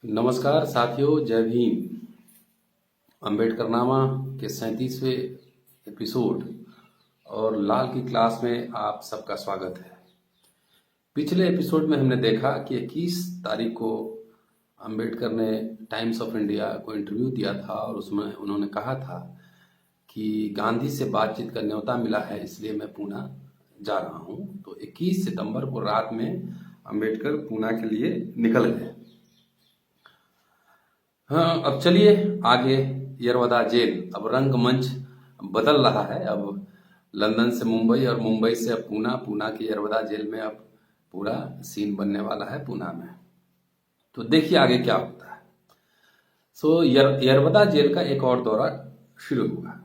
नमस्कार साथियों, जय भीम। अंबेडकर नामा के 37वें एपिसोड और लाल की क्लास में आप सबका स्वागत है। पिछले एपिसोड में हमने देखा कि 21 तारीख को अंबेडकर ने टाइम्स ऑफ इंडिया को इंटरव्यू दिया था और उसमें उन्होंने कहा था कि गांधी से बातचीत का न्योता मिला है, इसलिए मैं पूना जा रहा हूं। तो 21 सितंबर को रात में अंबेडकर पूना के लिए निकल गए। हाँ, अब चलिए आगे। यरवदा जेल, अब रंगमंच बदल रहा है। अब लंदन से मुंबई और मुंबई से अब पूना, पूना की यरवदा जेल में अब पूरा सीन बनने वाला है पूना में। तो देखिए आगे क्या होता है। यरवदा जेल का एक और दौरा शुरू हुआ।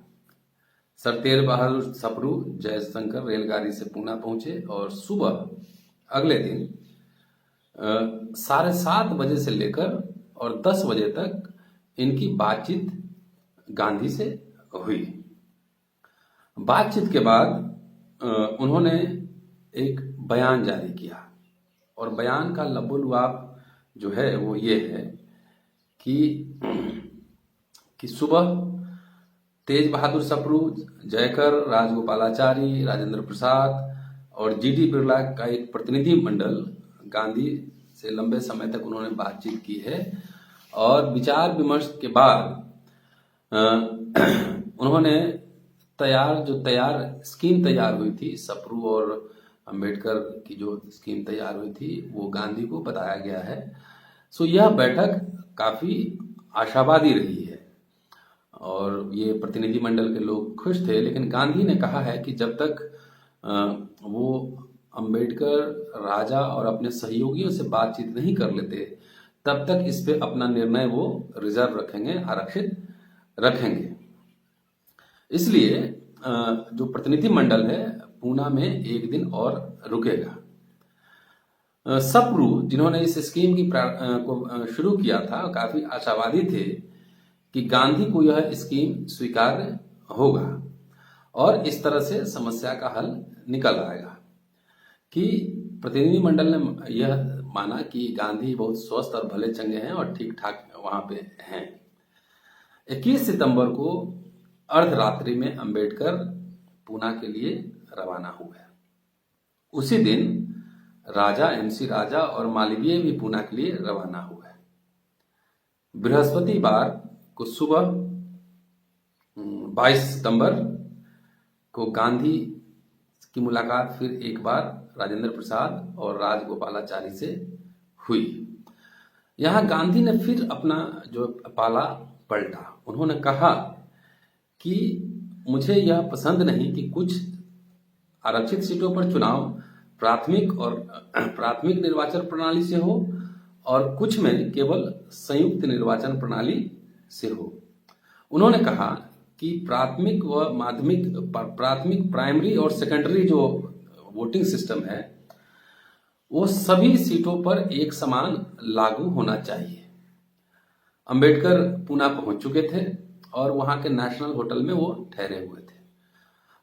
सर तेज बहादुर सप्रू जयशंकर रेलगाड़ी से पूना पहुंचे और सुबह अगले दिन 7:30 बजे से लेकर और 10 बजे तक इनकी बातचीत गांधी से हुई। बातचीत के बाद उन्होंने एक बयान जारी किया और बयान का लबोलुआब जो है वो ये है कि सुबह तेज बहादुर सप्रू, जयकर, राजगोपालाचारी, राजेंद्र प्रसाद और जीडी बिरला का एक प्रतिनिधि मंडल गांधी से लंबे समय तक उन्होंने बातचीत की है और विचार विमर्श के बाद उन्होंने तैयार स्कीम तैयार हुई थी, सप्रू और अंबेडकर की जो स्कीम तैयार हुई थी वो गांधी को बताया गया है। यह बैठक काफी आशावादी रही है और ये प्रतिनिधि मंडल के लोग खुश थे, लेकिन गांधी ने कहा है कि जब तक वो अंबेडकर, राजा और अपने सहयोगियों से बातचीत नहीं कर लेते तब तक इस पे अपना निर्णय वो रिजर्व रखेंगे, आरक्षित रखेंगे। इसलिए जो प्रतिनिधि मंडल है पूना में एक दिन और रुकेगा। सप्रू, जिन्होंने इस स्कीम को शुरू किया था, काफी आशावादी थे कि गांधी को यह स्कीम स्वीकार्य होगा और इस तरह से समस्या का हल निकल आएगा। कि प्रतिनिधि मंडल ने यह माना कि गांधी बहुत स्वस्थ और भले चंगे हैं और ठीक ठाक वहां पे हैं। 21 सितंबर को अर्धरात्रि में अंबेडकर पूना के लिए रवाना हुए। उसी दिन राजा, एमसी राजा और मालवीय भी पूना के लिए रवाना हुए। बृहस्पतिवार को सुबह 22 सितंबर को गांधी की मुलाकात फिर एक बार राजेंद्र प्रसाद और राजगोपालाचारी से हुई। यहां गांधी ने फिर अपना जो पाला पलटा। उन्होंने कहा कि मुझे यह पसंद नहीं कि कुछ आरक्षित सीटों पर चुनाव प्राथमिक निर्वाचन प्रणाली से हो और कुछ में केवल संयुक्त निर्वाचन प्रणाली से हो। उन्होंने कहा कि प्राथमिक, प्राइमरी और सेकेंडरी जो वोटिंग सिस्टम है वो सभी सीटों पर एक समान लागू होना चाहिए। अंबेडकर पूना पहुंच चुके थे और वहां के नेशनल होटल में वो ठहरे हुए थे।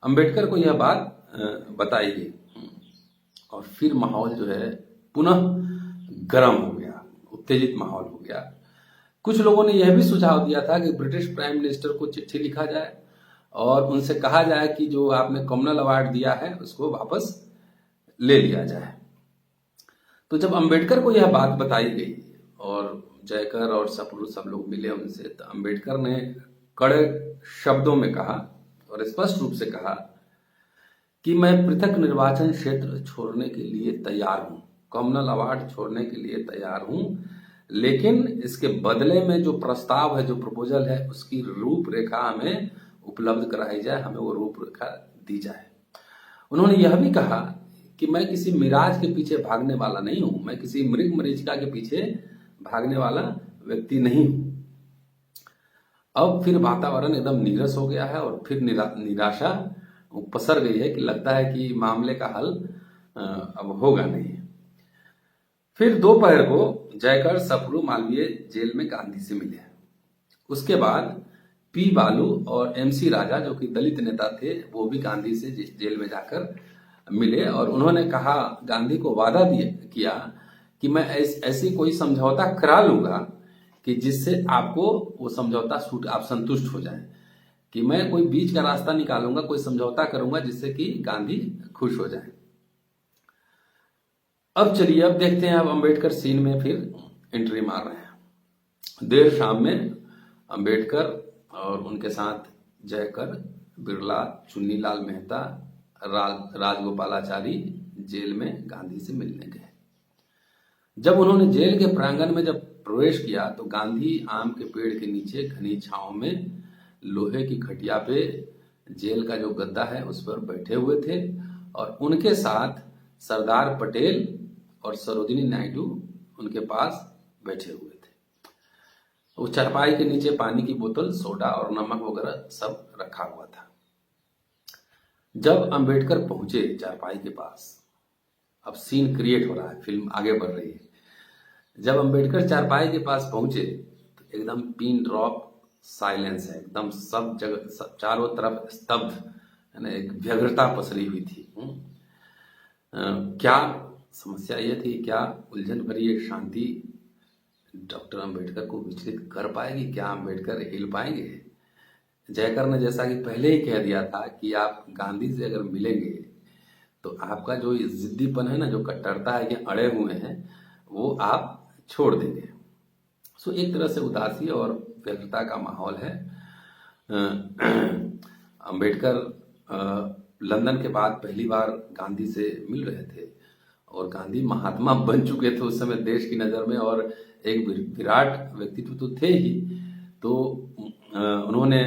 अंबेडकर को यह बात बताई गई और फिर माहौल जो है पुनः गर्म हो गया, उत्तेजित माहौल हो गया। कुछ लोगों ने यह भी सुझाव दिया था कि ब्रिटिश प्राइम मिनिस्टर को चिट्ठी लिखा जाए और उनसे कहा जाए कि जो आपने कॉमनल अवार्ड दिया है उसको वापस ले लिया जाए। तो जब अंबेडकर को यह बात बताई गई और जयकर और सप्रू सब लोग मिले उनसे, तो अंबेडकर ने कड़े शब्दों में कहा और स्पष्ट रूप से कहा कि मैं पृथक निर्वाचन क्षेत्र छोड़ने के लिए तैयार हूं, कॉमनल अवार्ड छोड़ने के लिए तैयार हूं, लेकिन इसके बदले में जो प्रस्ताव है, जो प्रपोजल है, उसकी रूपरेखा हमें उपलब्ध कराई जाए, हमें वो रूपरेखा दी जाए। उन्होंने यह भी कहा कि मैं किसी मिराज के पीछे भागने वाला नहीं हूं, मैं किसी मृग मरीचिका के पीछे भागने वाला व्यक्ति नहीं हूं। अब फिर वातावरण एकदम नीरस हो गया है और फिर निराशा पसर गई है कि लगता है कि मामले का हल अब होगा नहीं। फिर दोपहर को जयकर, सप्रू, मालवीय जेल में गांधी से मिले। उसके बाद पी बालू और एमसी राजा, जो कि दलित नेता थे, वो भी गांधी से जेल में जाकर मिले और उन्होंने कहा, गांधी को वादा किया कि मैं ऐसी कोई समझौता करा लूंगा कि जिससे आपको वो समझौता सूट आप संतुष्ट हो जाएं कि मैं कोई बीच का रास्ता निकालूंगा, कोई समझौता करूंगा जिससे कि गांधी खुश हो जाए। अब चलिए, अब देखते हैं, अब अंबेडकर सीन में फिर एंट्री मार रहे हैं। देर शाम में अंबेडकर और उनके साथ जयकर, बिरला, चुन्नीलाल मेहता, राजगोपालाचारी जेल में गांधी से मिलने गए। जब उन्होंने जेल के प्रांगण में जब प्रवेश किया तो गांधी आम के पेड़ के नीचे घनी छांव में लोहे की खटिया पे जेल का जो गद्दा है उस पर बैठे हुए थे और उनके साथ सरदार पटेल और सरोजिनी नायडू उनके पास बैठे हुए थे। उस चारपाई के नीचे पानी की बोतल, सोडा और नमक वगैरह सब रखा हुआ था। जब अंबेडकर पहुंचे चारपाई के पास, अब सीन क्रिएट हो रहा है, फिल्म आगे बढ़ रही है। जब अंबेडकर चारपाई के पास पहुंचे तो एकदम पिन ड्रॉप साइलेंस है, एकदम सब जगह, सब चारों तरफ स्तब्ध, है ना, एक व्यग्रता पसरी हुई थी। क्या समस्या ये थी, क्या उलझन भरी एक शांति डॉक्टर अंबेडकर को विचलित कर पाएगी? क्या अंबेडकर हिल पाएंगे? जयकर ने जैसा कि पहले ही कह दिया था कि आप गांधी से अगर मिलेंगे तो आपका जो ये जिद्दीपन है ना, जो कट्टरता है, कि अड़े हुए हैं, वो आप छोड़ देंगे। सो एक तरह से उदासी और व्यग्रता का माहौल है। अंबेडकर लंदन के बाद पहली बार गांधी से मिल रहे थे और गांधी महात्मा बन चुके थे उस समय देश की नज़र में, और एक विराट व्यक्तित्व तो थे ही। तो उन्होंने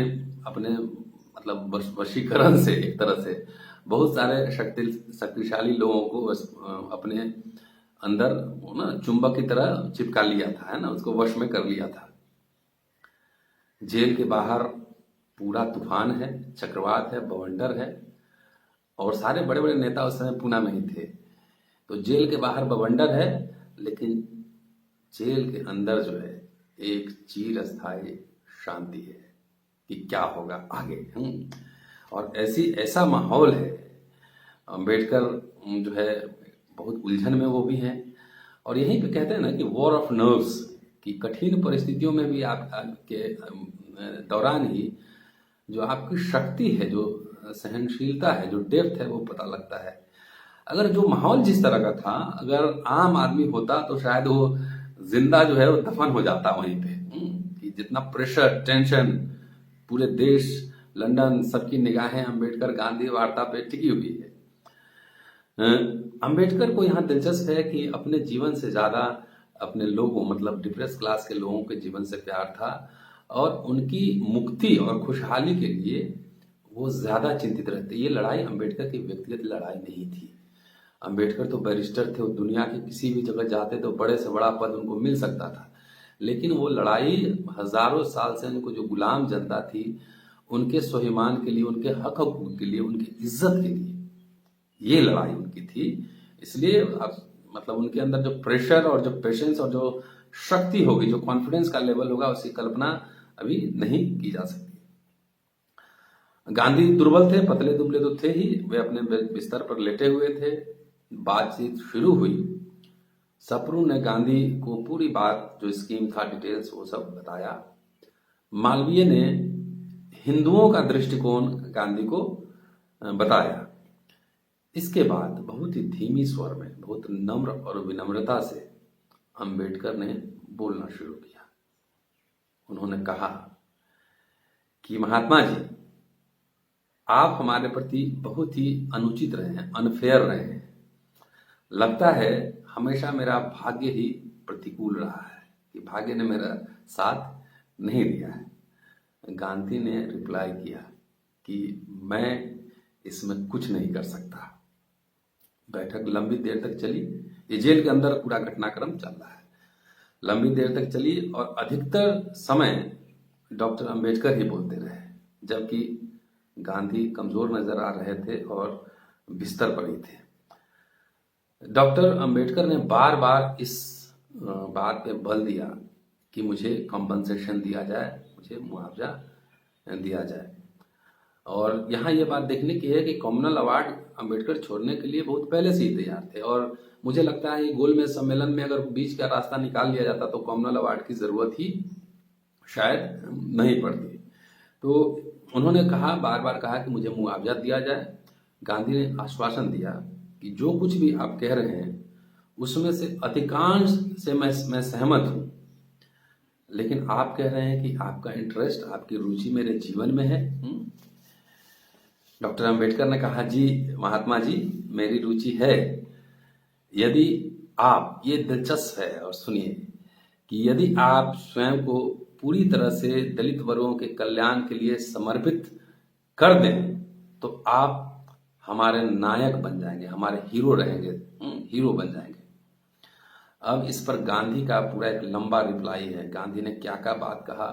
अपने मतलब वशीकरण से एक तरह से बहुत सारे शक्तिशाली लोगों को अपने अंदर ना चुंबक की तरह चिपका लिया था, है ना, उसको वश में कर लिया था। जेल के बाहर पूरा तूफान है, चक्रवात है, बवंडर है और सारे बड़े बड़े नेता उस समय पूना में ही थे। तो जेल के बाहर बवंडर है, लेकिन जेल के अंदर जो है एक चिर स्थायी शांति है कि क्या होगा आगे। और ऐसा माहौल है। अंबेडकर जो है बहुत उलझन में वो भी हैं, और यहीं पे कहते हैं ना कि वॉर ऑफ नर्व्स, कि कठिन परिस्थितियों में भी आपके दौरान ही जो आपकी शक्ति है, जो सहनशीलता है, जो डेप्थ है, वो पता लगता है। अगर जो माहौल जिस तरह का था, अगर आम आदमी होता तो शायद वो जिंदा जो है वो दफन हो जाता वहीं पे। कि जितना प्रेशर, टेंशन, पूरे देश, लंदन, सबकी निगाहें अंबेडकर गांधी वार्ता पे टिकी हुई है। अंबेडकर को यहाँ दिलचस्प है कि अपने जीवन से ज्यादा अपने लोगों, मतलब डिप्रेस क्लास के लोगों के जीवन से प्यार था और उनकी मुक्ति और खुशहाली के लिए वो ज्यादा चिंतित रहते। ये लड़ाई अंबेडकर की व्यक्तिगत लड़ाई नहीं थी। अंबेडकर तो बैरिस्टर थे, वो दुनिया की किसी भी जगह जाते तो बड़े से बड़ा पद उनको मिल सकता था, लेकिन वो लड़ाई हजारों साल से उनको जो गुलाम जनता थी उनके स्वाभिमान के लिए, उनके हक हकूक के लिए, उनकी इज्जत के लिए ये लड़ाई उनकी थी। इसलिए मतलब उनके अंदर जो प्रेशर और जो पेशेंस और जो शक्ति होगी, जो कॉन्फिडेंस का लेवल होगा, उसकी कल्पना अभी नहीं की जा सकती। गांधी दुर्बल थे, पतले दुबले तो थे ही, वे अपने बिस्तर पर लेटे हुए थे। बातचीत शुरू हुई। सप्रू ने गांधी को पूरी बात, जो स्कीम था, डिटेल्स, वो सब बताया। मालवीय ने हिंदुओं का दृष्टिकोण गांधी को बताया। इसके बाद बहुत ही धीमी स्वर में, बहुत नम्र और विनम्रता से अंबेडकर ने बोलना शुरू किया। उन्होंने कहा कि महात्मा जी, आप हमारे प्रति बहुत ही अनुचित रहे हैं, अनफेयर रहे हैं। लगता है हमेशा मेरा भाग्य ही प्रतिकूल रहा है, कि भाग्य ने मेरा साथ नहीं दिया है। गांधी ने रिप्लाई किया कि मैं इसमें कुछ नहीं कर सकता। बैठक लंबी देर तक चली। ये जेल के अंदर पूरा घटनाक्रम चल रहा है। लंबी देर तक चली और अधिकतर समय डॉक्टर अंबेडकर ही बोलते रहे, जबकि गांधी कमजोर नजर आ रहे थे और बिस्तर पर ही थे। डॉक्टर अंबेडकर ने बार बार इस बात पे बल दिया कि मुझे कंपनसेशन दिया जाए, मुझे मुआवजा दिया जाए। और यहाँ ये बात देखने की है कि कॉमनल अवार्ड अंबेडकर छोड़ने के लिए बहुत पहले से ही तैयार थे और मुझे लगता है ये गोलमेज सम्मेलन में अगर बीच का रास्ता निकाल लिया जाता तो कॉमनवेल्थ अवार्ड की जरूरत ही शायद नहीं पड़ती। तो उन्होंने कहा, बार बार कहा कि मुझे मुआवजा दिया जाए। गांधी ने आश्वासन दिया कि जो कुछ भी आप कह रहे हैं उसमें से अधिकांश से मैं सहमत हूं, लेकिन आप कह रहे हैं कि आपका इंटरेस्ट, आपकी रुचि मेरे जीवन में है। डॉक्टर अंबेडकर ने कहा, जी महात्मा जी, मेरी रुचि है। यदि आप, ये दिलचस्प है और सुनिए, कि यदि आप स्वयं को पूरी तरह से दलित वर्गों के कल्याण के लिए समर्पित कर दें तो आप हमारे नायक बन जाएंगे, हमारे हीरो रहेंगे, हीरो बन जाएंगे। अब इस पर गांधी का पूरा एक लंबा रिप्लाई है। गांधी ने क्या क्या बात कहा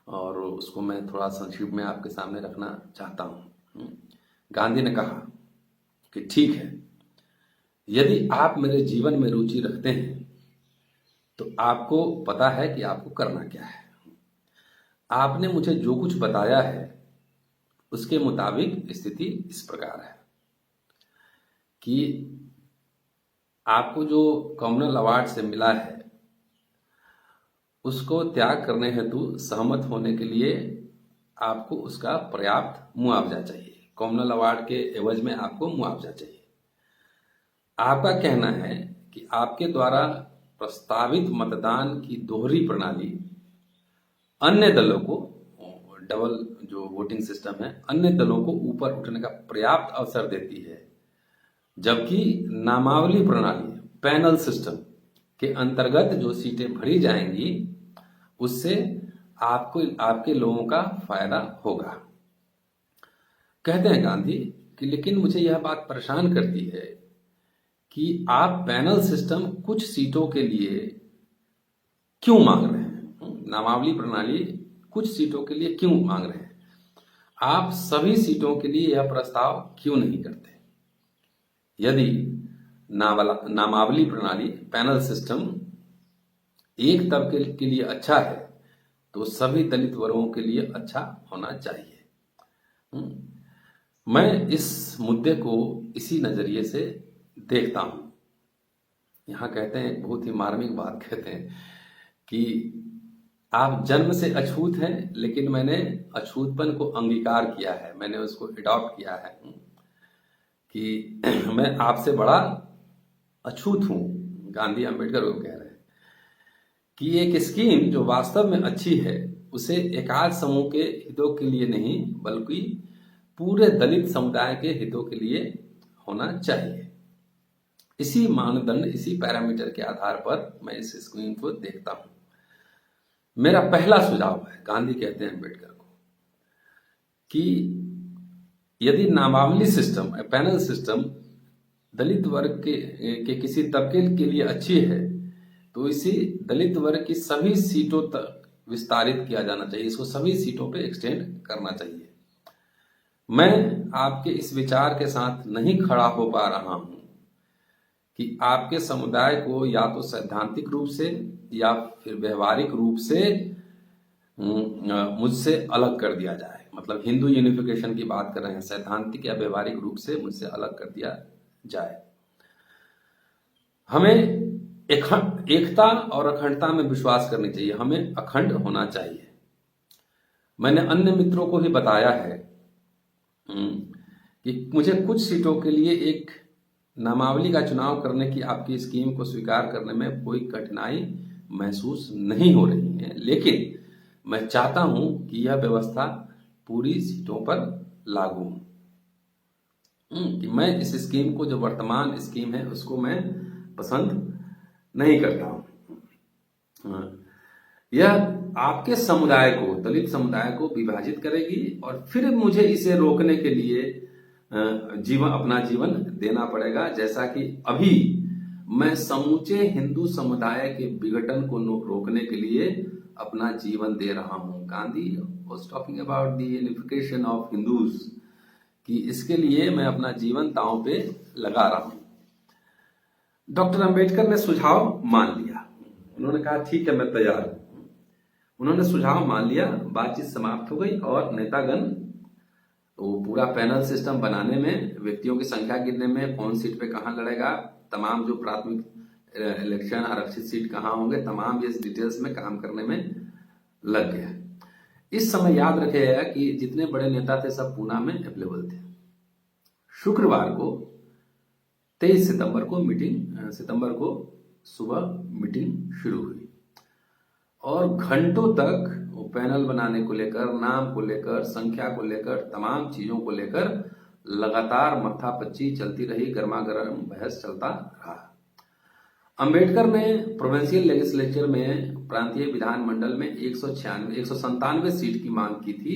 और उसको मैं थोड़ा संक्षिप्त में आपके सामने रखना चाहता हूं। गांधी ने कहा कि ठीक है, यदि आप मेरे जीवन में रुचि रखते हैं तो आपको पता है कि आपको करना क्या है। आपने मुझे जो कुछ बताया है उसके मुताबिक स्थिति इस प्रकार है कि आपको जो कॉमनवेल्थ अवार्ड से मिला है उसको त्याग करने हेतु सहमत होने के लिए आपको उसका पर्याप्त मुआवजा चाहिए। कॉमनवेल्थ अवार्ड के एवज में आपको मुआवजा चाहिए। आपका कहना है कि आपके द्वारा प्रस्तावित मतदान की दोहरी प्रणाली अन्य दलों को, डबल जो वोटिंग सिस्टम है, अन्य दलों को ऊपर उठने का पर्याप्त अवसर देती है, जबकि नामावली प्रणाली, पैनल सिस्टम के अंतर्गत जो सीटें भरी जाएंगी उससे आपको, आपके लोगों का फायदा होगा। कहते हैं गांधी कि लेकिन मुझे यह बात परेशान करती है कि आप पैनल सिस्टम कुछ सीटों के लिए क्यों मांग रहे हैं, नामावली प्रणाली कुछ सीटों के लिए क्यों मांग रहे हैं, आप सभी सीटों के लिए यह प्रस्ताव क्यों नहीं करते। यदि नामावली प्रणाली, पैनल सिस्टम एक तबके के लिए अच्छा है तो सभी दलित वर्गों के लिए अच्छा होना चाहिए। मैं इस मुद्दे को इसी नजरिए से देखता हूं। यहां कहते हैं, बहुत ही मार्मिक बात कहते हैं कि आप जन्म से अछूत हैं, लेकिन मैंने अछूतपन को अंगीकार किया है, मैंने उसको अडॉप्ट किया है कि मैं आपसे बड़ा अछूत हूं। गांधी अंबेडकर को कह रहे हैं कि एक स्कीम जो वास्तव में अच्छी है उसे एकाध समूह के हितों के लिए नहीं बल्कि पूरे दलित समुदाय के हितों के लिए होना चाहिए। इसी मानदंड, इसी पैरामीटर के आधार पर मैं इस स्कीम को देखता हूं। मेरा पहला सुझाव है, गांधी कहते हैं अम्बेडकर को, कि यदि नामावली सिस्टम, पैनल सिस्टम दलित वर्ग के किसी तबके के लिए अच्छी है तो इसी दलित वर्ग की सभी सीटों तक विस्तारित किया जाना चाहिए, इसको सभी सीटों पे एक्सटेंड करना चाहिए। मैं आपके इस विचार के साथ नहीं खड़ा हो पा रहा हूं कि आपके समुदाय को या तो सैद्धांतिक रूप से या फिर व्यवहारिक रूप से मुझसे अलग कर दिया जाए। मतलब हिंदू यूनिफिकेशन की बात कर रहे हैं, सैद्धांतिक या व्यवहारिक रूप से मुझसे अलग कर दिया जाए। हमें एकता और अखंडता में विश्वास करनी चाहिए, हमें अखंड होना चाहिए। मैंने अन्य मित्रों को भी बताया है कि मुझे कुछ सीटों के लिए एक नामावली का चुनाव करने की आपकी स्कीम को स्वीकार करने में कोई कठिनाई महसूस नहीं हो रही है, लेकिन मैं चाहता हूं कि यह व्यवस्था पूरी सीटों पर लागू हो। कि मैं इस स्कीम को, जो वर्तमान स्कीम है, उसको मैं पसंद नहीं करता हूं। यह आपके समुदाय को, दलित समुदाय को विभाजित करेगी और फिर मुझे इसे रोकने के लिए अपना जीवन देना पड़ेगा, जैसा कि अभी मैं समूचे हिंदू समुदाय के विघटन को रोकने के लिए अपना जीवन दे रहा हूं। Gandhi was talking about the unification of Hindus, कि इसके लिए मैं अपना जीवन दांव पे लगा रहा हूं। डॉक्टर अंबेडकर ने सुझाव मान लिया, उन्होंने कहा ठीक है, मैं तैयार हूं। उन्होंने सुझाव मान लिया, बातचीत समाप्त हो गई और नेतागण वो पूरा पैनल सिस्टम बनाने में, व्यक्तियों की संख्या गिनने में, कौन सीट पे कहां लड़ेगा, तमाम जो प्राथमिक इलेक्शन आरक्षित सीट कहाँ होंगे, तमाम ये डिटेल्स में काम करने में लग गया। इस समय याद रखिएगा कि जितने बड़े नेता थे सब पूना में अवेलेबल थे। शुक्रवार को 23 सितंबर को सुबह मीटिंग शुरू हुई और घंटों तक वो पैनल बनाने को लेकर, नाम को लेकर, संख्या को लेकर, तमाम चीजों को लेकर लगातार माथापच्ची चलती रही, गर्मागर्म बहस चलता रहा। अंबेडकर ने प्रोविंशियल लेजिस्लेचर में, प्रांतीय विधानमंडल में 197 सीट की मांग की थी,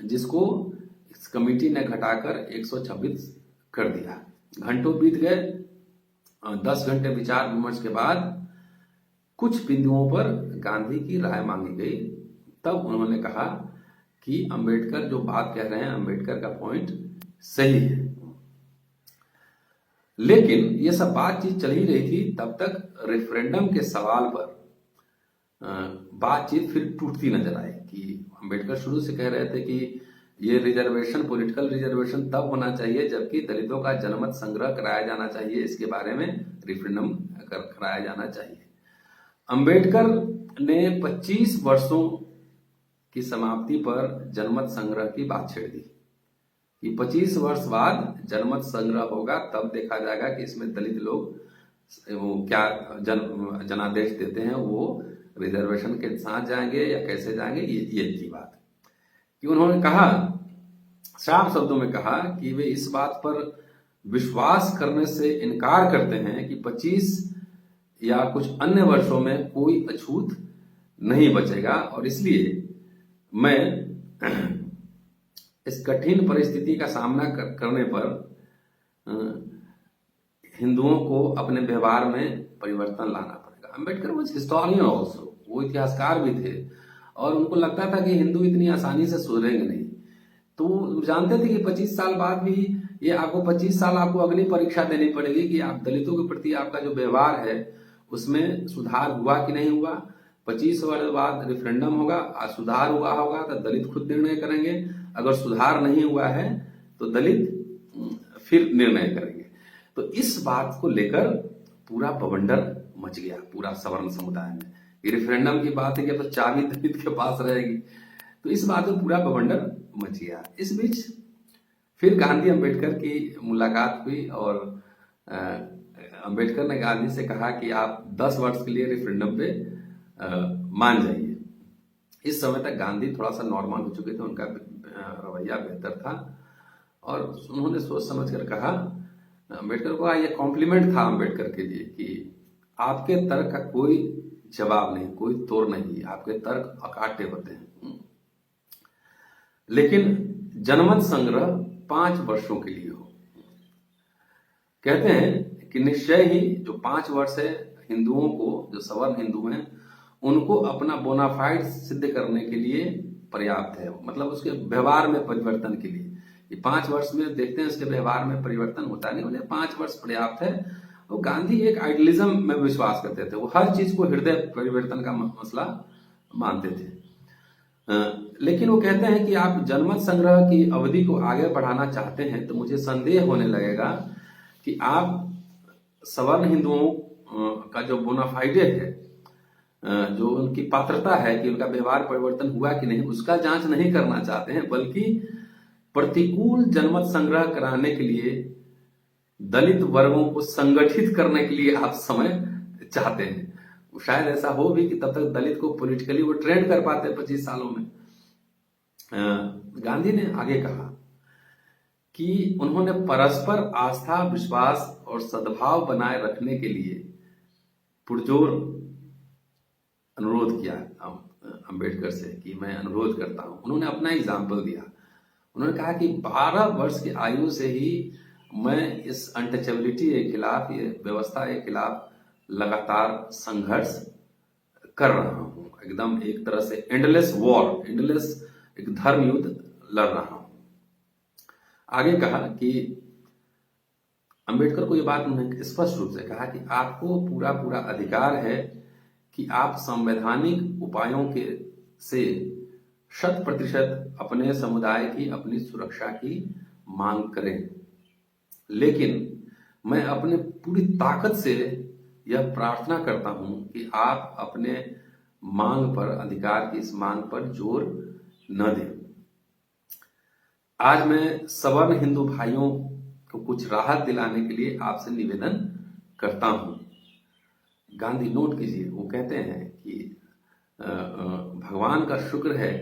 जिसको इस कमेटी ने घटाकर 126 कर दिया। घंटों बीत गए। 10 घंटे विचार विमर्श के बाद कुछ बिंदुओं पर गांधी की राय मांगी गई। तब उन्होंने कहा कि अंबेडकर जो बात कह रहे हैं, अंबेडकर का पॉइंट सही है। लेकिन ये सब बातचीत चल ही रही थी, तब तक रेफरेंडम के सवाल पर बातचीत फिर टूटती नजर आई कि अंबेडकर शुरू से कह रहे थे कि ये रिजर्वेशन, पॉलिटिकल रिजर्वेशन तब होना चाहिए जबकि दलितों का जनमत संग्रह कराया जाना चाहिए, इसके बारे में रेफरेंडम कराया जाना चाहिए। अंबेडकर ने 25 वर्षों की समाप्ति पर जनमत संग्रह की बात छेड़ दी कि 25 वर्ष बाद जनमत संग्रह होगा, तब देखा जाएगा कि इसमें दलित लोग वो क्या जनादेश देते हैं, वो रिजर्वेशन के साथ जाएंगे या कैसे जाएंगे। ये की बात कि उन्होंने कहा, साफ शब्दों में कहा कि वे इस बात पर विश्वास करने से इनकार करते हैं कि 25 या कुछ अन्य वर्षों में कोई अछूत नहीं बचेगा और इसलिए मैं इस कठिन परिस्थिति का सामना करने पर हिंदुओं को अपने व्यवहार में परिवर्तन लाना पड़ेगा। अंबेडकर वो हिस्टोरियन ऑल्सो, वो इतिहासकार भी थे और उनको लगता था कि हिंदू इतनी आसानी से सुधरेंगे नहीं। तो जानते थे कि 25 साल बाद भी ये आपको 25 साल आपको अगली परीक्षा देनी पड़ेगी कि आप दलितों के प्रति आपका जो व्यवहार है उसमें सुधार हुआ कि नहीं हुआ। 25 वर्ष बाद रेफरेंडम होगा, सुधार हुआ होगा तो दलित खुद निर्णय करेंगे, अगर सुधार नहीं हुआ है तो दलित फिर निर्णय करेंगे। तो इस बात को लेकर पूरा बवंडर मच गया पूरा सवर्ण समुदाय में। रेफरेंडम की बात है कि तो चाबी दलित के पास रहेगी, तो इस बात में पूरा बवंडर मच गया। इस बीच फिर गांधी अंबेडकर की मुलाकात हुई और अंबेडकर ने गांधी से कहा कि आप 10 वर्ष के लिए रेफरेंडम पे मान जाइए। इस समय तक गांधी थोड़ा सा नॉर्मल हो चुके थे, उनका रवैया बेहतर था और उन्होंने सोच समझ कर कहा, अंबेडकर को ये कॉम्प्लीमेंट था अंबेडकर के लिए कि आपके तर्क का कोई जवाब नहीं, कोई तोड़ नहीं, आपके तर्क अकाट्य होते हैं, लेकिन जनमत संग्रह 5 वर्षों के लिए हो। कहते हैं कि निश्चय ही जो 5 वर्ष है हिंदुओं को, जो सवर्ण हिंदू हैं उनको अपना बोनाफाइड सिद्ध करने के लिए पर्याप्त है, मतलब उसके व्यवहार में परिवर्तन के लिए। ये 5 वर्ष में देखते हैं उसके व्यवहार में परिवर्तन होता नहीं, बोले 5 वर्ष पर्याप्त है। तो गांधी एक आइडियलिज्म में विश्वास करते थे, वो हर चीज को हृदय परिवर्तन का मसला मानते थे। लेकिन वो कहते हैं कि आप जनमत संग्रह की अवधि को आगे बढ़ाना चाहते हैं तो मुझे संदेह होने लगेगा कि आप सवर्ण हिंदुओं का जो बोनाफाइडे है, जो उनकी पात्रता है कि उनका व्यवहार परिवर्तन हुआ कि नहीं, उसका जांच नहीं करना चाहते हैं, बल्कि प्रतिकूल जनमत संग्रह कराने के लिए दलित वर्गों को संगठित करने के लिए आप समय चाहते हैं। शायद ऐसा हो भी कि तब तक दलित को पॉलिटिकली वो ट्रेंड कर पाते 25 सालों में। गांधी ने आगे कहा कि उन्होंने परस्पर आस्था, विश्वास और सद्भाव बनाए रखने के लिए पुरजोर अनुरोध किया अंबेडकर से कि मैं अनुरोध करता हूं। उन्होंने अपना एग्जाम्पल दिया, उन्होंने कहा कि 12 वर्ष की आयु से ही मैं इस अनटचेबिलिटी के खिलाफ, ये व्यवस्था के खिलाफ लगातार संघर्ष कर रहा हूं, एकदम एक तरह से एंडलेस वॉर, एंडलेस एक धर्म युद्ध लड़ रहा हूं। आगे कहा कि अंबेडकर को यह बात उन्होंने स्पष्ट रूप से कहा कि आपको पूरा पूरा अधिकार है कि आप संवैधानिक उपायों के से 100% अपने समुदाय की, अपनी सुरक्षा की मांग करें, लेकिन मैं अपने पूरी ताकत से यह प्रार्थना करता हूं कि आप अपने मांग पर, अधिकार की इस मांग पर जोर न दें। आज मैं सवर्ण हिंदू भाइयों को कुछ राहत दिलाने के लिए आपसे निवेदन करता हूं। गांधी, नोट कीजिए, वो कहते हैं कि भगवान का शुक्र है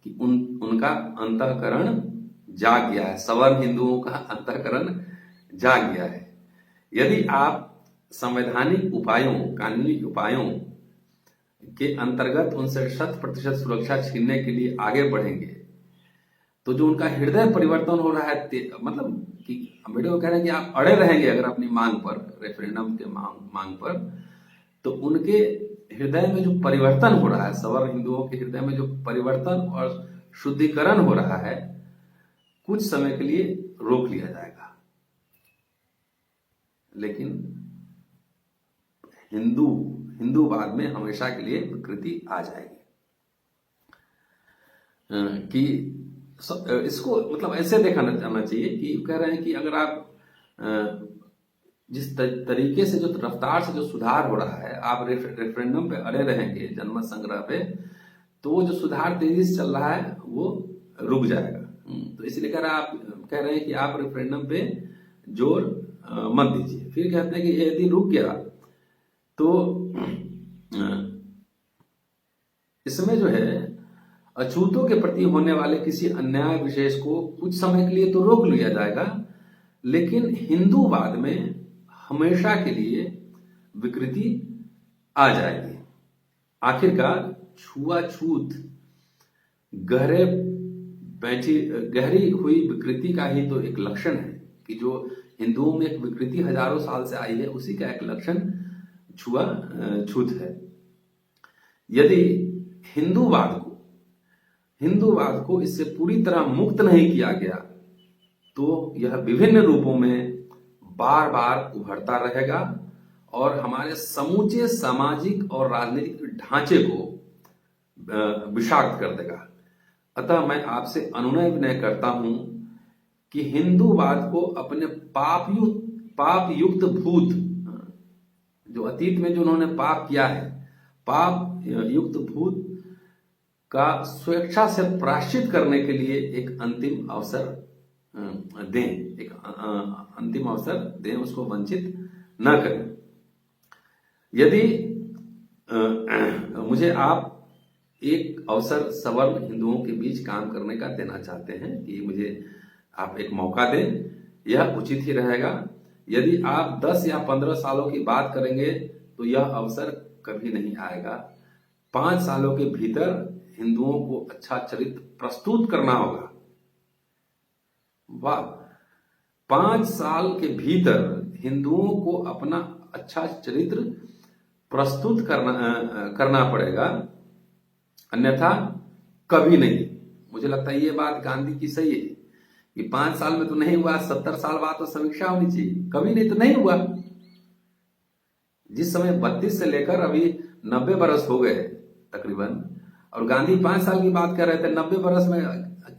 कि उनका अंतःकरण जाग गया है, सवर्ण हिंदुओं का अंतःकरण जाग गया है। यदि आप संवैधानिक उपायों, कानूनी उपायों के अंतर्गत उनसे 100% सुरक्षा छीनने के लिए आगे बढ़ेंगे, तो जो उनका हृदय परिवर्तन हो रहा है, मतलब कि अम्बेडकर कह रहे हैं कि आप अड़े रहेंगे अगर अपनी मांग पर, रेफरेंडम के मांग पर, तो उनके हृदय में जो परिवर्तन हो रहा है, सवर्ण हिंदुओं के हृदय में जो परिवर्तन और शुद्धिकरण हो रहा है, कुछ समय के लिए रोक लिया जाएगा। लेकिन हिंदूवाद में हमेशा के लिए विकृति आ जाएगी। कि इसको मतलब ऐसे देखा जाना चाहिए कि कह रहे हैं कि अगर आप जिस तरीके से, जो रफ्तार से जो सुधार हो रहा है, आप रेफरेंडम पे अड़े रहेंगे, जनमत संग्रह पे, तो वो जो सुधार तेजी से चल रहा है वो रुक जाएगा। तो इसलिए कह रहे हैं कि आप रेफरेंडम पे जोर मत दीजिए। फिर कहते हैं कि यदि रुक गया तो इसमें जो है अछूतों के प्रति होने वाले किसी अन्याय विशेष को कुछ समय के लिए तो रोक लिया जाएगा, लेकिन हिंदूवाद में हमेशा के लिए विकृति आ जाएगी। आखिरकार छुआछूत गहरी हुई विकृति का ही तो एक लक्षण है, कि जो हिंदुओं में एक विकृति हजारों साल से आई है, उसी का एक लक्षण छुआछूत है। यदि हिंदूवाद को इससे पूरी तरह मुक्त नहीं किया गया, तो यह विभिन्न रूपों में बार बार उभरता रहेगा और हमारे समूचे सामाजिक और राजनीतिक ढांचे को विषाक्त कर देगा। अतः मैं आपसे अनुनय विनय करता हूं कि हिंदूवाद को अपने पाप युक्त भूत, जो अतीत में जो उन्होंने पाप किया है, पाप युक्त भूत का स्वेच्छा से प्रायश्चित करने के लिए एक अंतिम अवसर दें, उसको वंचित न करें। यदि मुझे आप एक अवसर सवर्ण हिंदुओं के बीच काम करने का देना चाहते हैं, कि मुझे आप एक मौका दें, यह उचित ही रहेगा। यदि आप 10 या 15 सालों की बात करेंगे तो यह अवसर कभी नहीं आएगा। 5 सालों के भीतर हिंदुओं को अच्छा चरित्र प्रस्तुत करना होगा। वाह, 5 साल के भीतर हिंदुओं को अपना अच्छा चरित्र प्रस्तुत करना पड़ेगा, अन्यथा कभी नहीं। मुझे लगता है ये बात गांधी की सही है कि 5 साल में तो नहीं हुआ, 70 साल बाद तो समीक्षा होनी चाहिए। कभी नहीं तो नहीं हुआ। जिस समय 32 से लेकर अभी 90 बरस हो गए तकरीबन, और गांधी 5 साल की बात कर रहे थे, 90 बरस में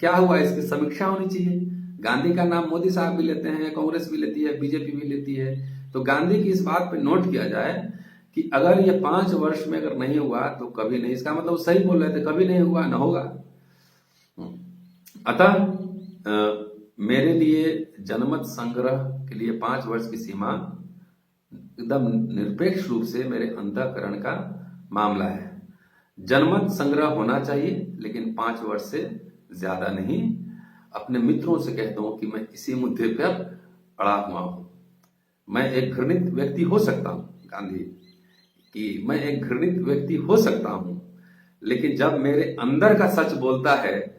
क्या हुआ, इसकी समीक्षा होनी चाहिए। गांधी का नाम मोदी साहब भी लेते हैं, कांग्रेस भी लेती है, बीजेपी भी लेती है। तो गांधी की इस बात पे नोट किया जाए कि अगर ये 5 वर्ष में अगर नहीं हुआ तो कभी नहीं, इसका मतलब सही बोल रहे थे, कभी नहीं हुआ, न होगा। अतः मेरे लिए जनमत संग्रह के लिए 5 वर्ष की सीमा एकदम निरपेक्ष रूप से मेरे अंतःकरण का मामला है। जनमत संग्रह होना चाहिए, लेकिन 5 वर्ष से ज्यादा नहीं। अपने मित्रों से कहता हूं कि मैं इसी मुद्दे पर अड़ा हुआ हूं। मैं एक घृणित व्यक्ति हो सकता हूं, गांधी, कि मैं एक घृणित व्यक्ति हो सकता हूं, लेकिन जब मेरे अंदर का सच बोलता है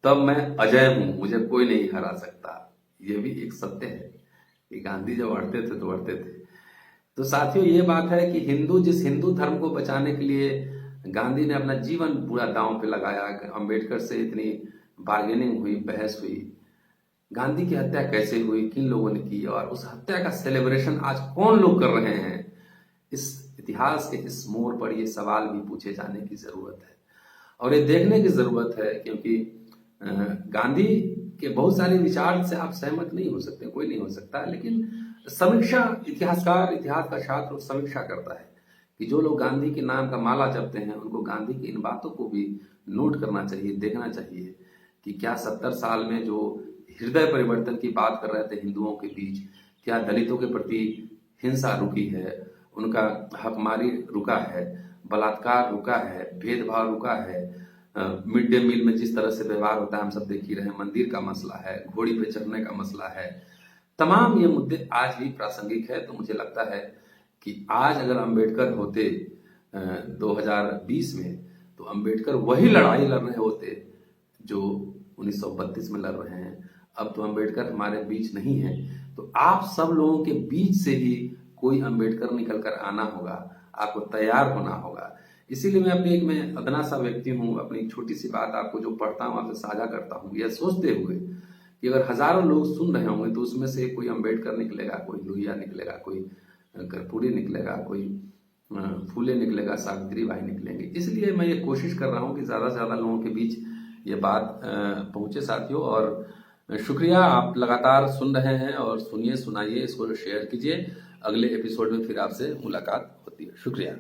तब मैं अजय हूं, मुझे कोई नहीं हरा सकता। यह भी एक सत्य है कि गांधी जब अड़ते थे तो अड़ते थे। तो साथियों, ये बात है कि जिस हिंदू धर्म को बचाने के लिए गांधी ने अपना जीवन पूरा दांव पे लगाया, अंबेडकर से इतनी बार्गेनिंग हुई, बहस हुई, गांधी की हत्या कैसे हुई, किन लोगों ने की, और उस हत्या का सेलिब्रेशन आज कौन लोग कर रहे हैं, इस इतिहास के इस मोड़ पर ये सवाल भी पूछे जाने की जरूरत है और ये देखने की जरूरत है। क्योंकि गांधी के बहुत सारे विचार से आप सहमत नहीं हो सकते, कोई नहीं हो सकता, लेकिन समीक्षा, इतिहासकार, इतिहास का छात्र समीक्षा करता है कि जो लोग गांधी के नाम का माला जपते हैं उनको गांधी की इन बातों को भी नोट करना चाहिए, देखना चाहिए कि क्या 70 साल में जो हृदय परिवर्तन की बात कर रहे थे हिंदुओं के बीच, क्या दलितों के प्रति हिंसा रुकी है, उनका हकमारी रुका है, बलात्कार रुका है, भेदभाव रुका है, मिड डे मील में जिस तरह से व्यवहार होता है हम सब देख ही रहे हैं, मंदिर का मसला है, घोड़ी पे चढ़ने का मसला है, तमाम ये मुद्दे आज भी प्रासंगिक है। तो मुझे लगता है कि आज अगर अंबेडकर होते 2020 में, तो अंबेडकर वही लड़ाई लड़ रहे होते जो 1932 में लड़ रहे हैं। अब तो अंबेडकर हमारे बीच नहीं है, तो आप सब लोगों के बीच से ही कोई अंबेडकर निकल कर आना होगा, आपको तैयार होना होगा। इसीलिए मैं अपनी मैं अदना सा व्यक्ति हूँ, अपनी छोटी सी बात आपको जो पढ़ता हूँ आपसे साझा करता हूँ, यह सोचते हुए कि अगर हजारों लोग सुन रहे होंगे तो उसमें से कोई अंबेडकर निकलेगा, कोई लोहिया निकलेगा, कोई कर्पूरी निकलेगा, कोई फूले निकलेगा, सावित्री बाई निकलेंगे। इसलिए मैं ये कोशिश कर रहा हूँ कि ज़्यादा से ज़्यादा लोगों के बीच ये बात पहुँचे साथियों। और शुक्रिया, आप लगातार सुन रहे हैं और सुनिए, सुनाइए, इसको शेयर कीजिए। अगले एपिसोड में फिर आपसे मुलाकात होती है। शुक्रिया।